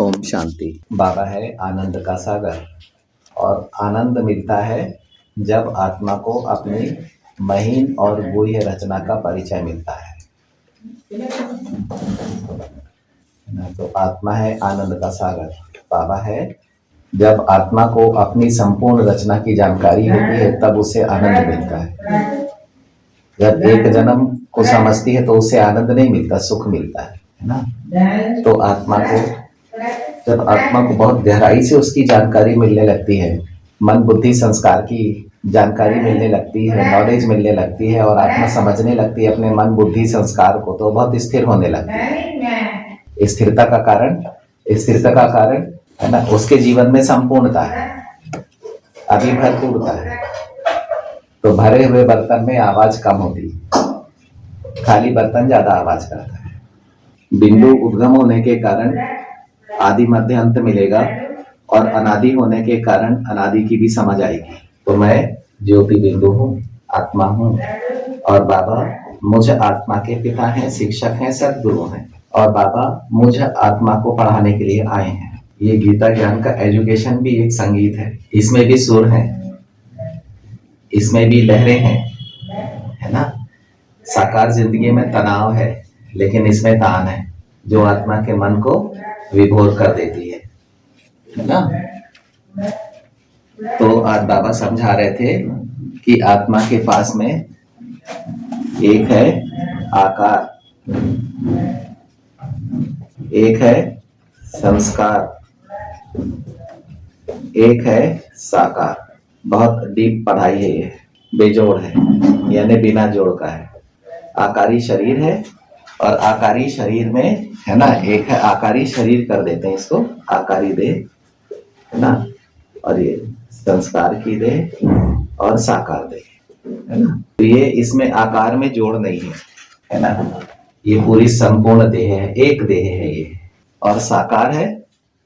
ओम शांति। बाबा है आनंद का सागर और आनंद मिलता है जब आत्मा को अपनी महीन और गुह्य रचना का परिचय मिलता है ना। तो आत्मा है आनंद का सागर। बाबा है जब आत्मा को अपनी संपूर्ण रचना की जानकारी होती है तब उसे आनंद मिलता है। जब एक जन्म को समझती है तो उसे आनंद नहीं मिलता, सुख मिलता है ना। तो जब आत्मा को बहुत गहराई से उसकी जानकारी मिलने लगती है, मन बुद्धि संस्कार की जानकारी मिलने लगती है, नॉलेज मिलने लगती है और आत्मा समझने लगती है अपने मन बुद्धि संस्कार को, तो बहुत स्थिर होने लगती है। स्थिरता का कारण है ना, उसके जीवन में संपूर्णता है, अभी भरपूरता है। तो भरे हुए बर्तन में आवाज कम होती है, खाली बर्तन ज्यादा आवाज करता है। बिंदु उद्गम होने के कारण आदि मध्य अंत मिलेगा और अनादि होने के कारण अनादि की भी समझ आएगी। तो मैं ज्योति बिंदु हूँ, आत्मा हूँ और बाबा मुझ आत्मा के पिता हैं, शिक्षक हैं, सद्गुरु हैं और बाबा मुझ आत्मा को पढ़ाने के लिए आए हैं। ये गीता ज्ञान का एजुकेशन भी एक संगीत है, इसमें भी सुर है, इसमें भी लहरें हैं, है ना। साकार जिंदगी में तनाव है लेकिन इसमें तान है जो आत्मा के मन को विभोर कर देती है ना। तो आज बाबा समझा रहे थे कि आत्मा के पास में एक है आकार, एक है संस्कार, एक है साकार। बहुत डीप पढ़ाई है ये, बेजोड़ है यानी बिना जोड़ का है। आकारी शरीर है और आकारी शरीर में है ना, एक है आकारी शरीर कर देते हैं इसको, आकारी देह है ना, और ये संस्कार की देह और साकार देह है ना। तो ये इसमें आकार में जोड़ नहीं है ना, ये पूरी संपूर्ण देह है, एक देह है ये। और साकार है,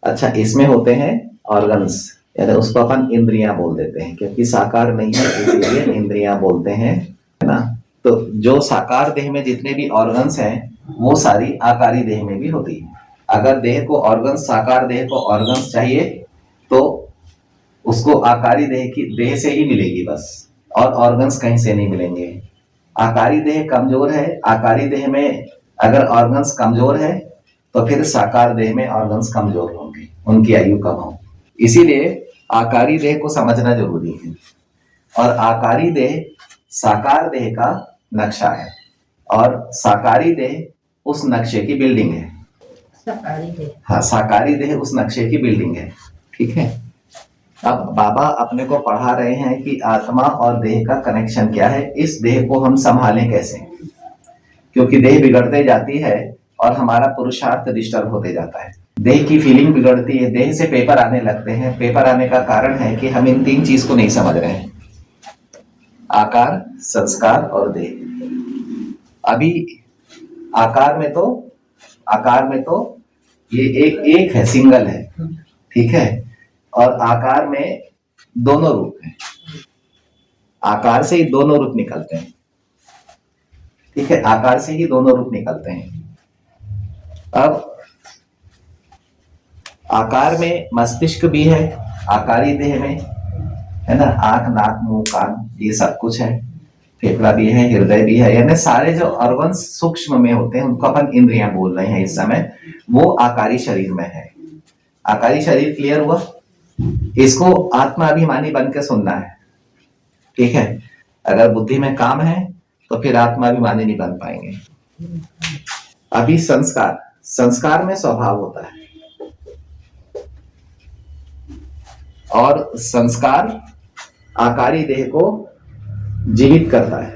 अच्छा इसमें होते हैं ऑर्गन्स, यानी उसको अपन इंद्रियां बोल देते हैं क्योंकि साकार नहीं है इसीलिए इंद्रियां बोलते हैं है ना। तो जो साकार देह में जितने भी ऑर्गन्स हैं वो सारी आकारी देह में भी होती है। अगर देह को ऑर्गन्स, साकार देह को ऑर्गन्स चाहिए तो उसको आकारी देह से ही मिलेगी बस, और ऑर्गन्स कहीं से नहीं मिलेंगे। आकारी देह कमजोर है, आकारी देह में अगर ऑर्गन्स कमजोर है तो फिर साकार देह में ऑर्गन्स कमजोर होंगे, उनकी आयु कम होगी। इसीलिए आकारी देह को समझना जरूरी है। और आकारी देह साकार देह का नक्शा है और साकारी देह उस नक्शे की बिल्डिंग है। साकारी देह, हाँ साकारी देह उस नक्शे की बिल्डिंग है, ठीक है। अब बाबा अपने को पढ़ा रहे हैं कि आत्मा और देह का कनेक्शन क्या है, इस देह को हम संभालें कैसे, क्योंकि देह बिगड़ते जाती है और हमारा पुरुषार्थ डिस्टर्ब होते जाता है। देह की फीलिंग बिगड़ती है, देह से पेपर आने लगते हैं। पेपर आने का कारण है कि हम इन तीन चीज को नहीं समझ रहे हैं, आकार, संस्कार और देह। अभी आकार में तो ये एक है, सिंगल है, ठीक है। और आकार में दोनों रूप हैं, आकार से ही दोनों रूप निकलते हैं, ठीक है, आकार से ही दोनों रूप निकलते हैं। अब आकार में मस्तिष्क भी है, आकारी देह में है ना, आंख, नाक, मुंह, कान ये सब कुछ है, फेफड़ा भी है, हृदय भी है, यानी सारे जो ऑर्गन्स सूक्ष्म में होते हैं उनको अपन इंद्रियां बोल रहे हैं इस समय, वो आकारी शरीर में है। आकारी शरीर क्लियर हुआ? इसको आत्माभिमानी बन के सुनना है, ठीक है। अगर बुद्धि में काम है तो फिर आत्माभिमानी नहीं बन पाएंगे। अभी संस्कार में स्वभाव होता है और संस्कार आकारी देह को जीवित करता है,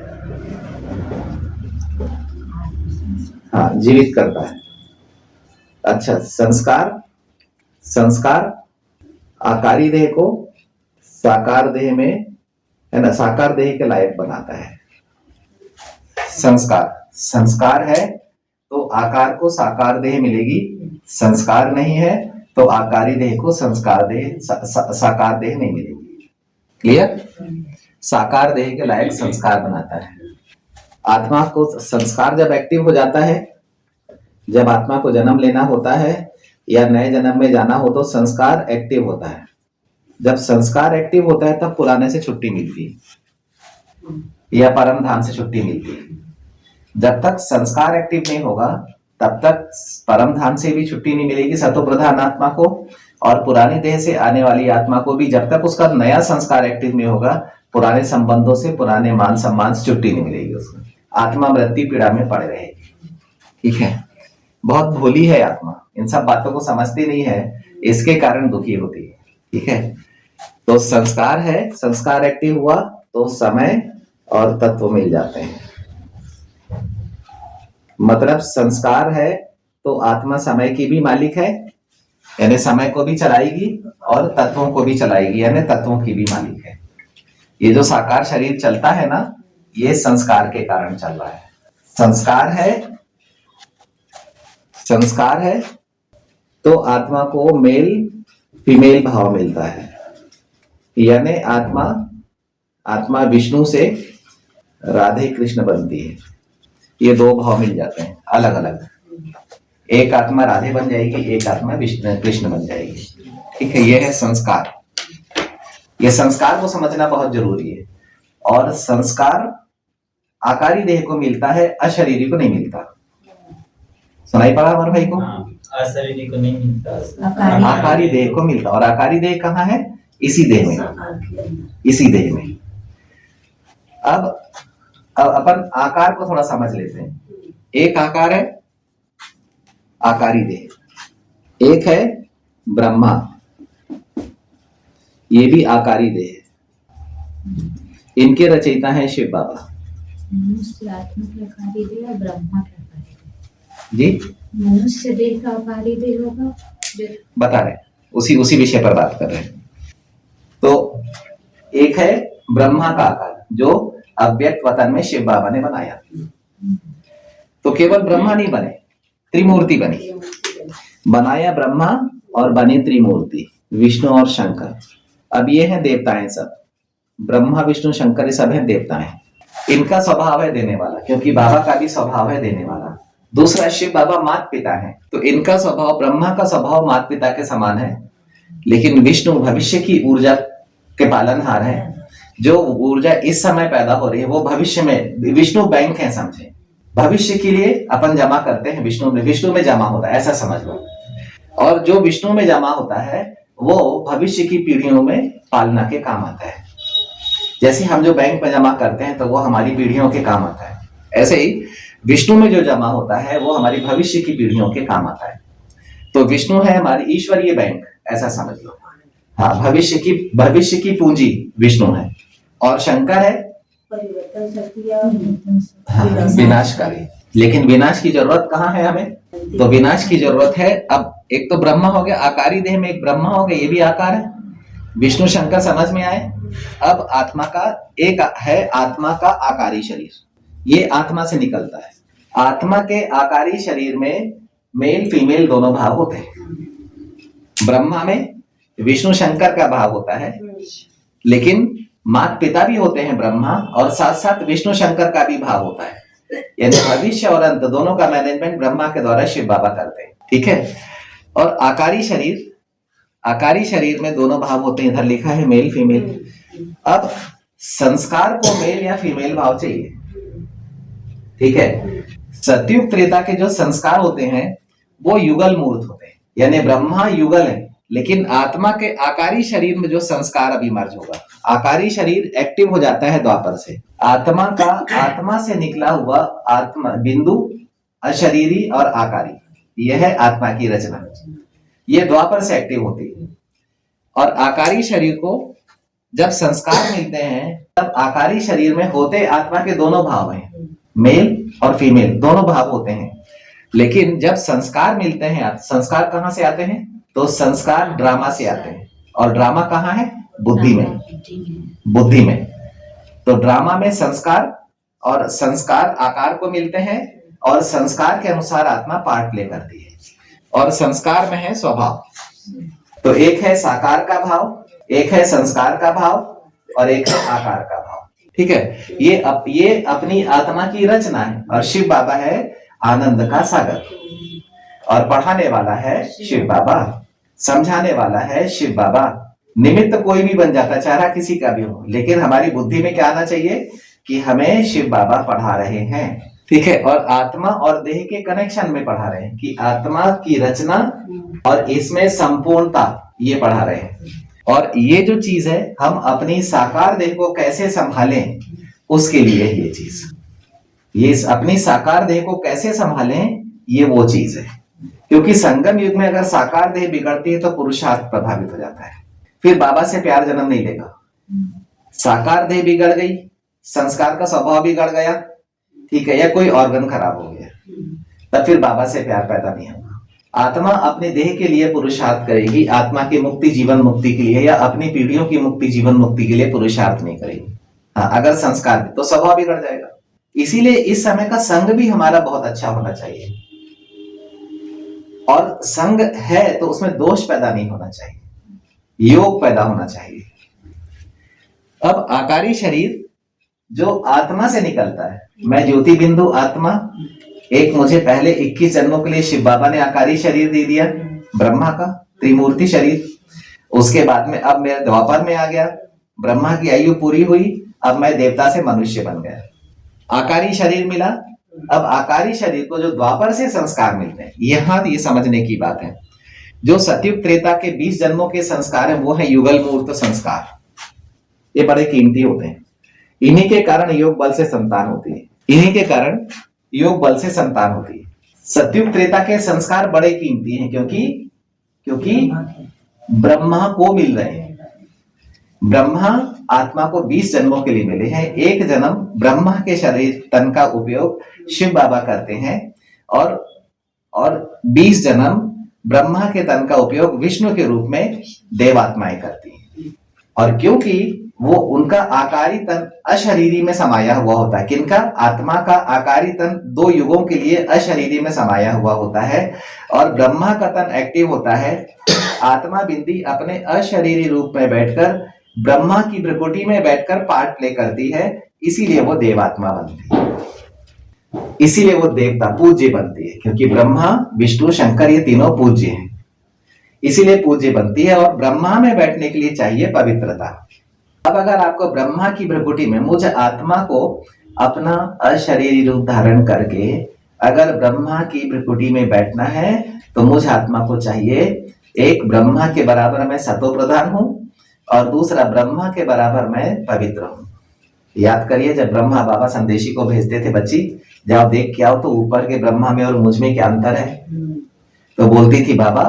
हाँ जीवित करता है। अच्छा, संस्कार आकारी देह को साकार देह में है ना, साकार देह के लायक बनाता है। संस्कार है तो आकार को साकार देह मिलेगी, संस्कार नहीं है तो आकारी देह को साकार देह नहीं मिलेगी। क्लियर? साकार देह के लायक संस्कार बनाता है। आत्मा को संस्कार जब एक्टिव हो जाता है, जब आत्मा को जन्म लेना होता है या नए जन्म में जाना हो तो संस्कार एक्टिव होता है। जब संस्कार एक्टिव होता है तब पुराने से छुट्टी मिलती है या परम धाम से छुट्टी मिलती है। जब तक संस्कार एक्टिव नहीं होगा तब तक परम धाम से भी छुट्टी नहीं मिलेगी सतो प्रधान आत्मा को, और पुराने देह से आने वाली आत्मा को भी जब तक उसका नया संस्कार एक्टिव नहीं होगा पुराने संबंधों से, पुराने मान सम्मान से छुट्टी नहीं मिलेगी उसको। आत्मा मृत्यु पीड़ा में पड़ रहेगी। ठीक है, बहुत भोली है आत्मा, इन सब बातों को समझती नहीं है, इसके कारण दुखी होती है। ठीक है, तो संस्कार है, संस्कार एक्टिव हुआ तो समय और तत्व मिल जाते हैं। मतलब संस्कार है तो आत्मा समय की भी मालिक है, यानी समय को भी चलाएगी, और तत्वों को भी चलाएगी, यानी तत्वों की भी मालिक है। ये जो साकार शरीर चलता है ना, ये संस्कार के कारण चल रहा है। संस्कार है तो आत्मा को मेल फीमेल भाव मिलता है, यानी आत्मा विष्णु से राधे कृष्ण बनती है। ये दो भाव मिल जाते हैं अलग अलग, एक आत्मा राधे बन जाएगी, एक आत्मा विष्णु कृष्ण बन जाएगी। ठीक है, ये है संस्कार। ये संस्कार को समझना बहुत जरूरी है। और संस्कार आकारी देह को मिलता है, अशरीरी को नहीं मिलता। सुनाई पड़ा हमारे भाई को? अशरीरी को नहीं मिलता, आकारी देह को मिलता। और आकारी देह कहाँ है? इसी देह में, इसी देह में। अब अपन आकार को थोड़ा समझ लेते हैं। एक आकार है आकारी देह, एक है ब्रह्मा, ये भी आकारी देह है। इनके रचयिता है शिव बाबा। मनुष्य आत्मा का आकारी देह और ब्रह्मा का आकारी देह। जी, मनुष्य देह का आकारी देह होगा, बता रहे, उसी विषय पर बात कर रहे हैं। तो एक है ब्रह्मा का आकार जो अव्यक्त वतन में शिव बाबा ने बनाया। तो केवल ब्रह्मा नहीं बने, त्रिमूर्ति बनी। बनाया ब्रह्मा और बने त्रिमूर्ति, विष्णु और शंकर। अब ये हैं देवताएं सब, ब्रह्मा विष्णु शंकर ये सब हैं देवताएं। इनका स्वभाव है देने वाला, क्योंकि बाबा का भी स्वभाव है देने वाला। दूसरा शिव बाबा माता पिता है, तो इनका स्वभाव, ब्रह्मा का स्वभाव माता पिता के समान है, लेकिन विष्णु भविष्य की ऊर्जा के पालनहार है। जो ऊर्जा इस समय पैदा हो रही है वो भविष्य में, विष्णु बैंक है समझे, भविष्य के लिए अपन जमा करते हैं, विष्णु में जमा होता है, ऐसा समझ लो। और जो विष्णु में जमा होता है वो भविष्य की पीढ़ियों में पालना के काम आता है। जैसे हम जो बैंक में जमा करते हैं तो वो हमारी पीढ़ियों के काम आता है, ऐसे ही विष्णु में जो जमा होता है वो हमारी भविष्य की पीढ़ियों के काम आता है। तो विष्णु है हमारी ईश्वरीय बैंक, ऐसा समझ लो। हाँ, भविष्य की पूंजी विष्णु है। और शंकर है हाँ, विनाशकारी। लेकिन विनाश की जरूरत कहाँ है हमें? तो विनाश की जरूरत है, अब एक तो ब्रह्मा हो गया, आकारी देह में एक ब्रह्मा हो गया, ये भी आकार है, विष्णु शंकर समझ में आए। अब आत्मा का एक है, आत्मा का आकारी शरीर, ये आत्मा से निकलता है। आत्मा के आकारी शरीर में मेल फीमेल दोनों भाव होते हैं। ब्रह्मा में विष्णु शंकर का भाव होता है, लेकिन माता पिता भी होते हैं ब्रह्मा, और साथ साथ विष्णु शंकर का भी भाव होता है। यानी भविष्य और अंत दोनों का मैनेजमेंट ब्रह्मा के द्वारा शिव बाबा करते हैं। ठीक है, और आकारी शरीर में दोनों भाव होते हैं, इधर लिखा है मेल फीमेल। अब संस्कार को मेल या फीमेल भाव चाहिए। ठीक है, सतयुग त्रेता के जो संस्कार होते हैं वो युगल मूर्त होते हैं, यानी ब्रह्मा युगल है, लेकिन आत्मा के आकारी शरीर में जो संस्कार अभी मर्ज होगा, आकारी शरीर एक्टिव हो जाता है द्वापर से। आत्मा से निकला हुआ आत्मा बिंदु, अशरीरी और आकारी, यह है आत्मा की रचना। ये द्वापर से एक्टिव होती है। और आकारी शरीर को जब संस्कार मिलते हैं तब आकारी शरीर में होते आत्मा के दोनों भाव हैं, मेल और फीमेल दोनों भाव होते हैं। लेकिन जब संस्कार मिलते हैं, संस्कार कहाँ से आते हैं? तो संस्कार ड्रामा से आते हैं, और ड्रामा कहाँ है? बुद्धि में। तो ड्रामा में संस्कार, और संस्कार आकार को मिलते हैं, और संस्कार के अनुसार आत्मा पार्ट प्ले करती है, और संस्कार में है स्वभाव। तो एक है साकार का भाव, एक है संस्कार का भाव, और एक है आकार का भाव। ठीक है, ये अपनी आत्मा की रचना है, और शिव बाबा है आनंद का सागर। और पढ़ाने वाला है शिव बाबा, समझाने वाला है शिव बाबा। निमित्त कोई भी बन जाता है, चाहे किसी का भी हो, लेकिन हमारी बुद्धि में क्या आना चाहिए कि हमें शिव बाबा पढ़ा रहे हैं, ठीक है। और आत्मा और देह के कनेक्शन में पढ़ा रहे हैं कि आत्मा की रचना और इसमें संपूर्णता, ये पढ़ा रहे हैं। और ये जो चीज है, हम अपनी साकार देह को कैसे संभालें, उसके लिए ये चीज, ये अपनी साकार देह को कैसे संभालें, ये वो चीज है। क्योंकि संगम युग में अगर साकार देह बिगड़ती है तो पुरुषार्थ प्रभावित हो जाता है, फिर बाबा से प्यार जन्म नहीं लेगा। साकार देह बिगड़ गई, संस्कार का स्वभाव बिगड़ गया, ठीक है, या कोई ऑर्गन खराब हो गया, तब फिर बाबा से प्यार पैदा नहीं होगा। आत्मा अपने देह के लिए पुरुषार्थ करेगी, आत्मा की मुक्ति जीवन मुक्ति के लिए या अपनी पीढ़ियों की मुक्ति जीवन मुक्ति के लिए पुरुषार्थ नहीं करेगी। हाँ, अगर संस्कार तो स्वभाव बिगड़ जाएगा। इसीलिए इस समय का संग भी हमारा बहुत अच्छा होना चाहिए, और संग है तो उसमें दोष पैदा नहीं होना चाहिए, योग पैदा होना चाहिए। अब आकारी शरीर जो आत्मा से निकलता है, मैं ज्योति बिंदु आत्मा, एक मुझे पहले 21 जन्मों के लिए शिव बाबा ने आकारी शरीर दे दिया, ब्रह्मा का त्रिमूर्ति शरीर। उसके बाद में अब मेरा द्वापर में आ गया, ब्रह्मा की आयु पूरी हुई, अब मैं देवता से मनुष्य बन गया, आकारी शरीर मिला। अब आकारी शरीर को जो द्वापर से संस्कार मिलते हैं, यहां ये समझने की बात है, जो सतयुग त्रेता के 20 जन्मों के संस्कार हैं वो है युगल मुहूर्त संस्कार। ये बड़े कीमती होते हैं, इन्हीं के कारण योग बल से संतान होती है, इन्हीं के कारण योग बल से संतान होती है। सतयुग त्रेता के संस्कार बड़े कीमती हैं, क्योंकि ब्रह्मा को मिल रहे हैं। ब्रह्मा आत्मा को 20 जन्मों के लिए मिले हैं। एक जन्म ब्रह्मा के शरीर तन का उपयोग शिव बाबा करते हैं, और 20 जन्म ब्रह्मा के तन का उपयोग विष्णु के रूप में देवात्माएं करती हैं। और क्योंकि वो उनका आकारी तन अशरीरी में समाया हुआ होता है, किनका? आत्मा का आकारी तन 2 युगों के लिए अशरीरी में समाया हुआ होता है, और ब्रह्मा का तन एक्टिव होता है। आत्मा बिंदी अपने अशरीरी रूप में बैठकर ब्रह्मा की भ्रुकुटी में बैठकर पार्ट प्ले करती है, इसीलिए वो देवात्मा बनती है, इसीलिए वो देवता पूज्य बनती है, क्योंकि ब्रह्मा विष्णु शंकर ये तीनों पूज्य हैं, इसीलिए पूज्य बनती है। और ब्रह्मा में बैठने के लिए चाहिए पवित्रता। अब अगर आपको ब्रह्मा की भ्रुकुटी में, मुझ आत्मा को अपना अशरीरी रूप धारण करके अगर ब्रह्मा की भ्रुकुटी में बैठना है, तो मुझ आत्मा को चाहिए, एक ब्रह्मा के बराबर मैं सतो प्रधान हूं, और दूसरा ब्रह्मा के बराबर मैं पवित्र हूं। याद करिए, जब ब्रह्मा बाबा संदेशी को भेजते थे, बच्ची जाओ देख के आओ तो ऊपर के ब्रह्मा में और मुझ में क्या अंतर है, तो बोलती थी बाबा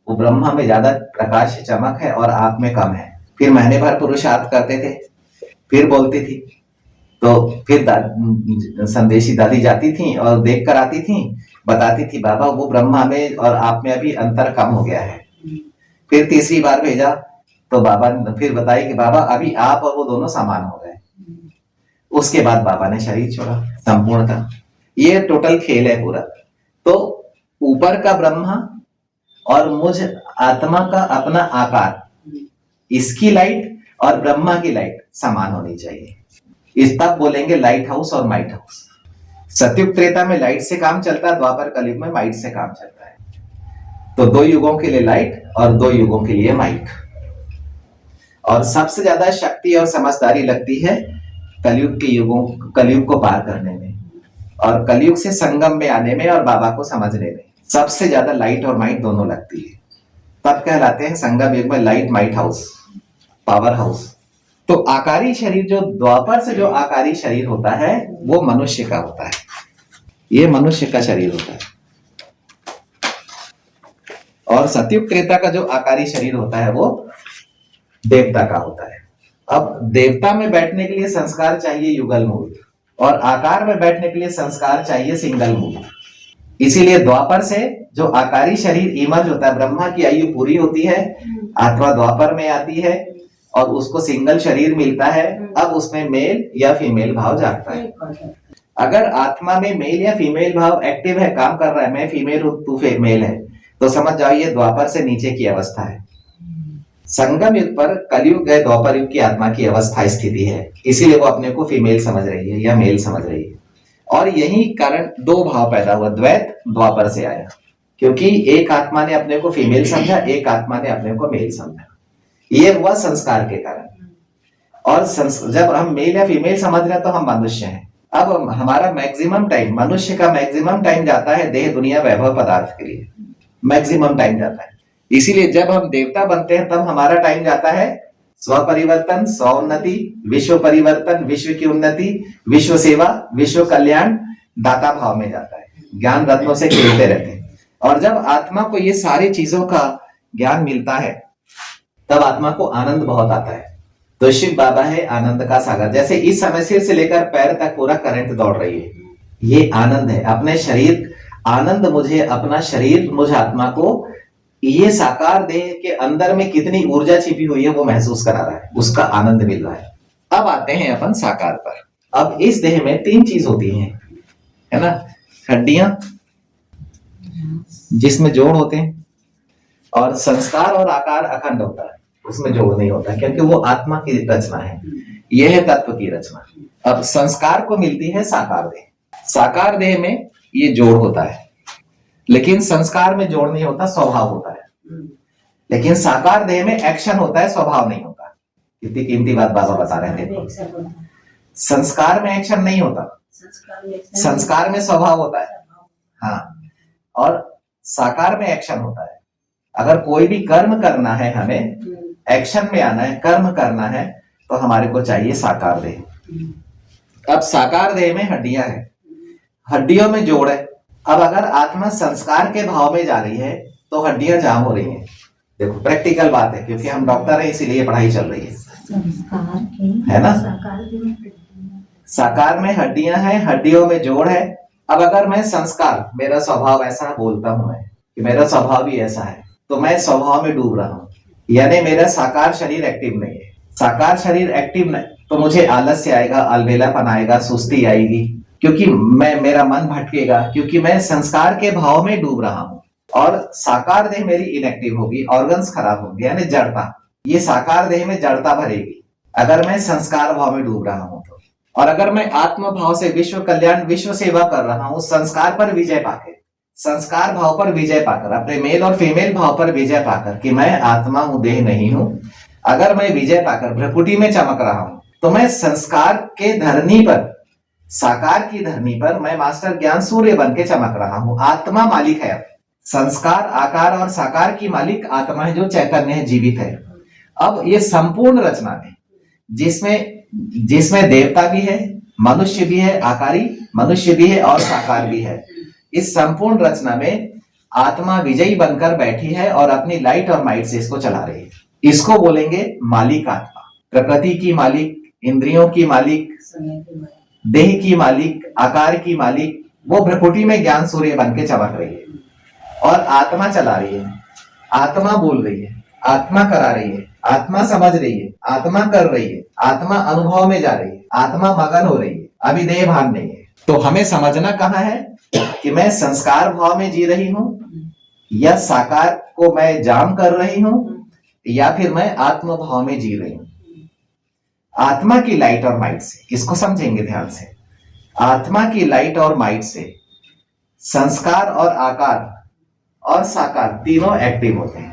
वो ब्रह्मा में ज्यादा प्रकाश चमक है और आप में कम है। फिर महीने भर पुरुषार्थ करते थे, फिर बोलती थी, तो फिर संदेशी दादी जाती थी और देख कर आती थी, बताती थी बाबा वो ब्रह्मा में और आप में अभी अंतर कम हो गया है। फिर तीसरी बार भेजा तो बाबा फिर बताई कि बाबा अभी आप और वो दोनों समान हो गए। उसके बाद बाबा ने शरीर छोड़ा संपूर्णतः। ये टोटल खेल है पूरा। तो ऊपर का ब्रह्मा और मुझ आत्मा का अपना आकार, इसकी लाइट और ब्रह्मा की लाइट समान होनी चाहिए। इस तब बोलेंगे लाइट हाउस और माइट हाउस। सतयुग त्रेता में लाइट से काम चलता है, द्वापर कलयुग में माइट से काम चलता है। तो 2 युगों के लिए लाइट और 2 युगों के लिए माइट। और सबसे ज्यादा शक्ति और समझदारी लगती है कलयुग को पार करने में, और कलयुग से संगम में आने में और बाबा को समझने में सबसे ज्यादा लाइट और माइट दोनों लगती है। तब कहलाते हैं संगम युग में light might house, power house. तो आकारी शरीर जो द्वापर से जो आकारी शरीर होता है वो मनुष्य का होता है, ये मनुष्य का शरीर होता है। और सतयुग त्रेता का जो आकारी शरीर होता है वो देवता का होता है। अब देवता में बैठने के लिए संस्कार चाहिए युगल मूल, और आकार में बैठने के लिए संस्कार चाहिए सिंगल मूल। इसीलिए द्वापर से जो आकारी शरीर इमर्ज होता है, ब्रह्मा की आयु पूरी होती है, आत्मा द्वापर में आती है और उसको सिंगल शरीर मिलता है। अब उसमें मेल या फीमेल भाव जागता है। अगर आत्मा में मेल या फीमेल भाव एक्टिव है, काम कर रहा है, मैं फीमेल हूं तू फीमेल है, तो समझ जाओ ये द्वापर से नीचे की अवस्था है। संगम युग पर कलयुग है, द्वापर युग की आत्मा की अवस्था स्थिति है, इसीलिए वो अपने को फीमेल समझ रही है या मेल समझ रही है। और यही कारण 2 भाव पैदा हुआ, द्वैत द्वापर से आया। क्योंकि एक आत्मा ने अपने को फीमेल समझा, एक आत्मा ने अपने को मेल समझा। ये हुआ संस्कार के कारण। और जब हम मेल या फीमेल समझ रहे हैं तो हम मनुष्य हैं। अब हमारा मैक्सिमम टाइम, मनुष्य का मैक्सिमम टाइम जाता है देह दुनिया वैभव पदार्थ के लिए, मैक्सिमम टाइम जाता है। इसीलिए जब हम देवता बनते हैं तब हमारा टाइम जाता है स्व परिवर्तन, स्वोन्नति, विश्व परिवर्तन, विश्व की उन्नति, विश्व सेवा, विश्व कल्याण, दाता भाव में जाता है। ज्ञान रत्नों से खेलते रहते हैं। और जब आत्मा को ये सारी चीजों का ज्ञान मिलता है तब आत्मा को आनंद बहुत आता है। तो शिव बाबा है आनंद का सागर। जैसे इस समय सिर से लेकर पैर तक पूरा करंट दौड़ रही है, ये आनंद है। अपने शरीर आनंद, मुझे अपना शरीर, मुझे आत्मा को ये साकार देह के अंदर में कितनी ऊर्जा छिपी हुई है वो महसूस करा रहा है, उसका आनंद मिल रहा है। अब आते हैं अपन साकार पर। अब इस देह में 3 चीज होती हैं, है ना? हड्डियां जिसमें जोड़ होते हैं, और संस्कार और आकार अखंड होता है, उसमें जोड़ नहीं होता क्योंकि वो आत्मा की रचना है, यह है तत्व की रचना। अब संस्कार को मिलती है साकार देह। साकार देह में ये जोड़ होता है, लेकिन संस्कार में जोड़ नहीं होता, स्वभाव होता है। लेकिन साकार देह में एक्शन होता है, स्वभाव नहीं होता। कितनी कीमती बात बाबा बता रहे थे। संस्कार में एक्शन नहीं होता, संस्कार में स्वभाव होता है। हाँ, और साकार में एक्शन होता है। अगर कोई भी कर्म करना है, हमें एक्शन में आना है, कर्म करना है, तो हमारे को चाहिए साकार देह। अब साकार देह में हड्डियां हैं, हड्डियों में जोड़ है। अब अगर आत्मा संस्कार के भाव में जा रही है तो हड्डियां जाम हो रही हैं। देखो प्रैक्टिकल बात है, क्योंकि हम डॉक्टर हैं इसीलिए पढ़ाई चल रही है, है ना? साकार में हड्डियां हैं, हड्डियों में जोड़ है। अब अगर मैं संस्कार, मेरा स्वभाव ऐसा बोलता हूं मैं कि मेरा स्वभाव भी ऐसा है, तो मैं स्वभाव में डूब रहा हूं, यानी मेरा साकार शरीर एक्टिव नहीं है। साकार शरीर एक्टिव नहीं तो मुझे आलस्य आएगा, अलबेलापन आएगा, सुस्ती आएगी, क्योंकि मेरा मन भटकेगा, क्योंकि मैं संस्कार के भाव में डूब रहा हूं। और साकार देह मेरी इनएक्टिव होगी, ऑर्गन्स खराब होंगे, यानी जड़ता। ये साकार देह में जड़ता भरेगी अगर मैं संस्कार भाव में डूब रहा हूं तो। और अगर मैं आत्म भाव से विश्व कल्याण, विश्व सेवा कर रहा हूं, संस्कार पर विजय पाकर, संस्कार भाव पर विजय पाकर, अपने मेल और फीमेल भाव पर विजय पाकर कि मैं आत्मा हूं, देह नहीं हूं, अगर मैं विजय पाकर भ्रकुटी में चमक रहा हूं, तो मैं संस्कार के धरनी पर, साकार की धरनी पर मैं मास्टर ज्ञान सूर्य बन के चमक रहा हूं। आत्मा मालिक है। संस्कार, आकार और साकार की मालिक आत्मा है, जो चैतन्य है, जीवित है। अब ये संपूर्ण रचना में जिसमें देवता भी है, मनुष्य भी है, आकारी मनुष्य भी है और साकार भी है। इस संपूर्ण रचना में आत्मा विजयी बनकर बैठी है और अपनी लाइट और माइट से इसको चला रही है। इसको बोलेंगे मालिक आत्मा। प्रकृति की मालिक, इंद्रियों की मालिक, देह की मालिक, आकार की मालिक, वो भ्रकुटी में ज्ञान सूर्य बन के चमक रही है और आत्मा चला रही है, आत्मा बोल रही है, आत्मा करा रही है, आत्मा समझ रही है, आत्मा कर रही है, आत्मा अनुभव में जा रही है, आत्मा मगन हो रही है, अभी देह भान नहीं है। तो हमें समझना कहाँ है कि मैं संस्कार भाव में जी रही हूं, या साकार को मैं जाम कर रही हूं, या फिर मैं आत्म भाव में जी रही हूं। आत्मा की लाइट और माइट से, इसको समझेंगे ध्यान से। आत्मा की लाइट और माइट से संस्कार और आकार और साकार तीनों एक्टिव होते हैं।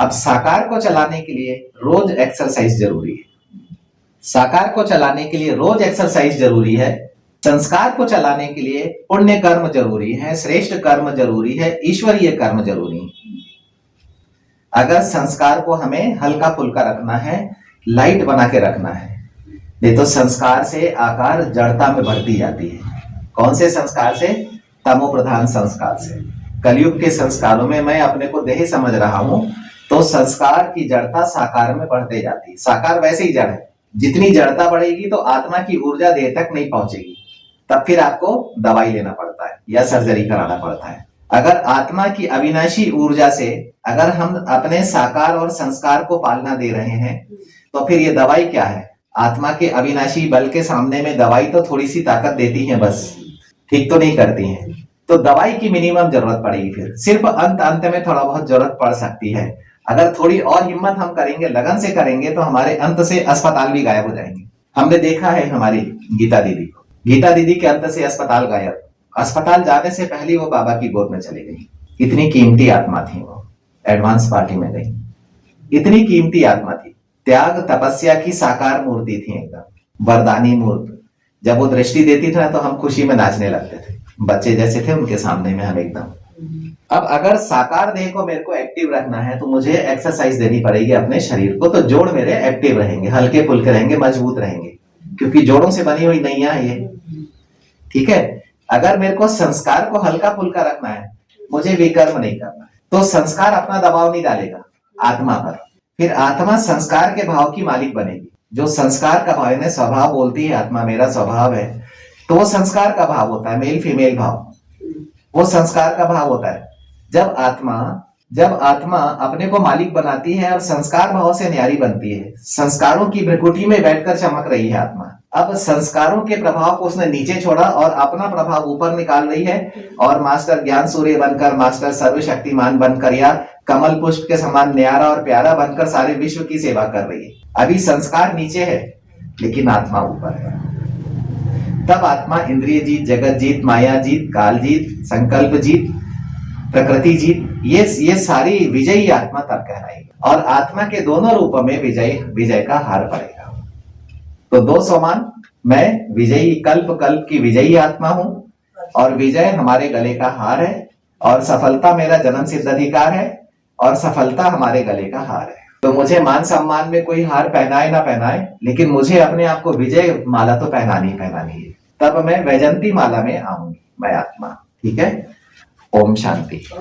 अब साकार को चलाने के लिए रोज एक्सरसाइज जरूरी है। साकार को चलाने के लिए रोज एक्सरसाइज जरूरी है। संस्कार को चलाने के लिए पुण्य कर्म जरूरी है, श्रेष्ठ कर्म जरूरी है, ईश्वरीय कर्म जरूरी है। अगर संस्कार को हमें हल्का फुल्का रखना है, लाइट बना के रखना है, नहीं तो संस्कार से आकार जड़ता में बढ़ती जाती है। कौन से संस्कार से? तमो प्रधान संस्कार से। कलयुग के संस्कारों में मैं अपने को देह समझ रहा हूं, तो संस्कार की जड़ता साकार में बढ़ते जाती है। साकार वैसे ही जड़ है, जितनी जड़ता बढ़ेगी तो आत्मा की ऊर्जा देह तक नहीं पहुंचेगी, तब फिर आपको दवाई लेना पड़ता है या सर्जरी कराना पड़ता है। अगर आत्मा की अविनाशी ऊर्जा से अगर हम अपने साकार और संस्कार को पालना दे रहे हैं, तो फिर ये दवाई क्या है? आत्मा के अविनाशी बल के सामने में दवाई तो थोड़ी सी ताकत देती है, बस ठीक तो नहीं करती है। तो दवाई की मिनिमम जरूरत पड़ेगी, फिर सिर्फ अंत में थोड़ा बहुत जरूरत पड़ सकती है। अगर थोड़ी और हिम्मत हम करेंगे, लगन से करेंगे, तो हमारे अंत से अस्पताल भी गायब हो जाएंगे। हमने देखा है हमारी गीता दीदी को, गीता दीदी के अंत से अस्पताल गायब, अस्पताल जाने से पहले वो बाबा की गोद में चली गई। इतनी कीमती आत्मा थी वो, एडवांस पार्टी में गई। इतनी कीमती आत्मा थी, त्याग तपस्या की साकार मूर्ति थी, एकदम वरदानी मूर्ति। जब वो दृष्टि देती थी ना तो हम खुशी में नाचने लगते थे, बच्चे जैसे थे उनके सामने में हम एकदम। अब अगर साकार देह को मेरे को एक्टिव रखना है तो मुझे एक्सरसाइज देनी पड़ेगी अपने शरीर को, तो जोड़ मेरे एक्टिव रहेंगे, हल्के फुल्के रहेंगे, मजबूत रहेंगे, क्योंकि जोड़ों से बनी हुई नैया है ये। ठीक है, अगर मेरे को संस्कार को हल्का फुल्का रखना है, मुझे विकर्म नहीं करना है, तो संस्कार अपना दबाव नहीं डालेगा आत्मा पर। फिर आत्मा संस्कार के भाव की मालिक बनेगी। जो संस्कार का भाव है, स्वभाव बोलती है आत्मा मेरा स्वभाव है, तो वो संस्कार का भाव होता है, मेल फीमेल भाव, वो संस्कार का भाव होता है। जब आत्मा अपने को मालिक बनाती है और संस्कार भाव से न्यारी बनती है, संस्कारों की भ्रिकुटी में बैठकर चमक रही है आत्मा। अब संस्कारों के प्रभाव को उसने नीचे छोड़ा और अपना प्रभाव ऊपर निकाल रही है, और मास्टर ज्ञान सूर्य बनकर, मास्टर सर्वशक्तिमान बनकर, या कमल पुष्प के समान न्यारा और प्यारा बनकर सारे विश्व की सेवा कर रही है। अभी संस्कार नीचे है लेकिन आत्मा ऊपर है। तब आत्मा इंद्रिय जीत, जगत जीत, माया जीत, काल जीत, संकल्प जीत, प्रकृति जीत, ये सारी विजयी आत्मा तब कहलाएगी। और आत्मा के दोनों रूपों में विजय का हार पड़ेगा। तो दो समान, मैं विजयी, कल्प की विजयी आत्मा हूं, और विजय हमारे गले का हार है, और सफलता मेरा जन्म सिद्ध अधिकार है, और सफलता हमारे गले का हार है। तो मुझे मान सम्मान में कोई हार पहनाए ना पहनाए, लेकिन मुझे अपने आप को विजय माला तो पहनानी है। तब मैं वैजंती माला में आऊंगी, मैं आत्मा। ठीक है, ओम शांति।